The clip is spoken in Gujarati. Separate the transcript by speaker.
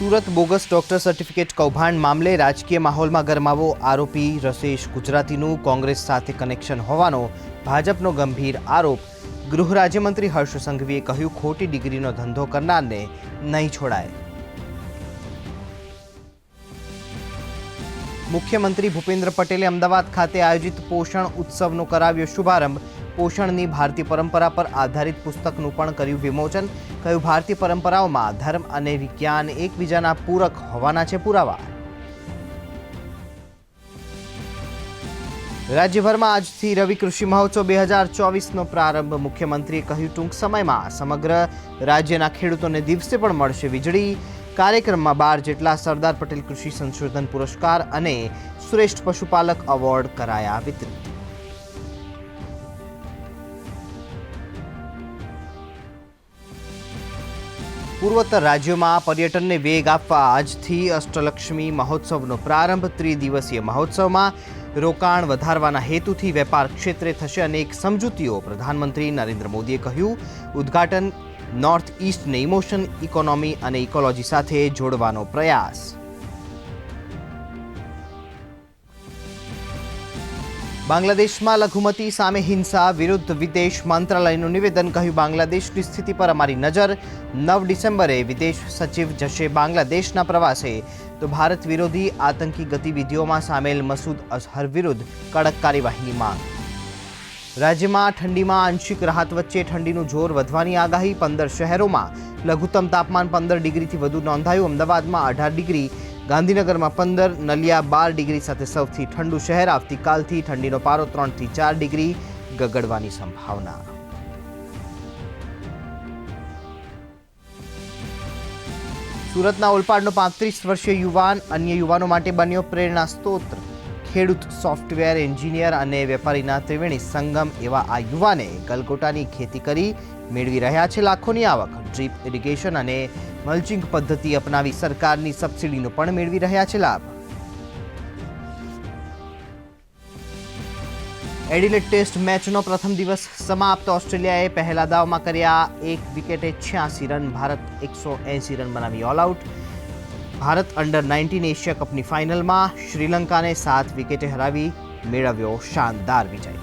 Speaker 1: સુરત બોગસ ડોક્ટર સર્ટિફિકેટ કૌભાંડ મામલે રાજકીય માહોલમાં ગરમાવો. આરોપી રસેશ ગુજરાતીનું કોંગ્રેસ સાથે કનેક્શન હોવાનો ભાજપનો ગંભીર આરોપ. ગૃહ રાજ્યમંત્રી હર્ષ સંઘવીએ કહ્યું, ખોટી ડિગ્રીનો ધંધો કરનારને નહીં છોડાય. મુખ્યમંત્રી ભૂપેન્દ્ર પટેલે અમદાવાદ ખાતે આયોજિત પોષણ ઉત્સવનો કરાવ્યો શુભારંભ. પોષણની ભારતીય પરંપરા પર આધારિત પુસ્તકનું પણ કર્યું વિમોચન. કહ્યું, ભારતીય પરંપરાઓમાં ધર્મ અને વિજ્ઞાન એકબીજાના પૂરક હોવાના છે પુરાવા. રાજ્યભરમાં આજથી રવિ કૃષિ મહોત્સવ 2024નો પ્રારંભ. મુખ્યમંત્રીએ કહ્યું, ટૂંક સમયમાં સમગ્ર રાજ્યના ખેડૂતોને દિવસે પણ મળશે વીજળી. કાર્યક્રમમાં 12 જેટલા સરદાર પટેલ કૃષિ સંશોધન પુરસ્કાર અને શ્રેષ્ઠ પશુપાલક એવોર્ડ કરાયા વિતરિત. પૂર્વોત્તર રાજ્યોમાં પર્યટનને વેગ આપવા આજથી અષ્ટલક્ષ્મી મહોત્સવનો પ્રારંભ. ત્રિદિવસીય મહોત્સવમાં રોકાણ વધારવાના હેતુથી વેપાર ક્ષેત્રે થશે અનેક સમજૂતીઓ. પ્રધાનમંત્રી નરેન્દ્ર મોદીએ કહ્યું, ઉદ્ઘાટન નોર્થ ઇસ્ટને ઇમોશન, ઇકોનોમી અને ઇકોલોજી સાથે જોડવાનો પ્રયાસ. બાંગ્લાદેશમાં લઘુમતી સામે હિંસા વિરુદ્ધ વિદેશ મંત્રાલયનું નિવેદન. કહ્યું, બાંગ્લાદેશની સ્થિતિ પર અમારી નજર. 9 ડિસેમ્બરે વિદેશ સચિવ જશે બાંગ્લાદેશના પ્રવાસે. તો ભારત વિરોધી આતંકી ગતિવિધિઓમાં સામેલ મસૂદ અઝહર વિરુદ્ધ કડક કાર્યવાહીની માંગ. રાજ્યમાં ઠંડીમાં આંશિક રાહત વચ્ચે ઠંડીનું જોર વધવાની આગાહી. 15 શહેરોમાં લઘુત્તમ તાપમાન 15 ડિગ્રીથી વધુ નોંધાયું. અમદાવાદમાં 18 ડિગ્રી, ગાંધીનગરમાં 15, નલિયા 12 ડિગ્રી સાથે સૌથી ઠંડુ શહેર. આવતીકાલથી ઠંડીનો પારો 3 થી 4 ડિગ્રી ગગડવાની સંભાવના. સુરતના ઓલપાડનો 35 વર્ષીય યુવાન અન્ય યુવાનો માટે બન્યો પ્રેરણા સ્ત્રોત. ખેડૂત, સોફ્ટવેર એન્જિનિયર અને વેપારીના ત્રિવેણી સંગમ એવા આ યુવાને ગલગોટાની ખેતી કરી મેળવી રહ્યા છે લાખોની આવક. ડ્રીપ ઇરિગેશન અને મલ્ચિંગ પદ્ધતિ અપનાવી સરકારની સબસિડીનો પણ મેળવી રહ્યા છે લાભ. એડિલેડ ટેસ્ટ મેચનો પ્રથમ દિવસ સમાપ્ત. ઓસ્ટ્રેલિયાએ પહેલા દાવમાં કર્યા 1 વિકેટે 86 રન. ભારત 180 રન બનાવી ઓલ આઉટ. ભારત અંડર-19 એશિયા કપની ફાઇનલમાં શ્રીલંકાને 7 વિકેટે હરાવી મેળવ્યો શાનદાર વિજય.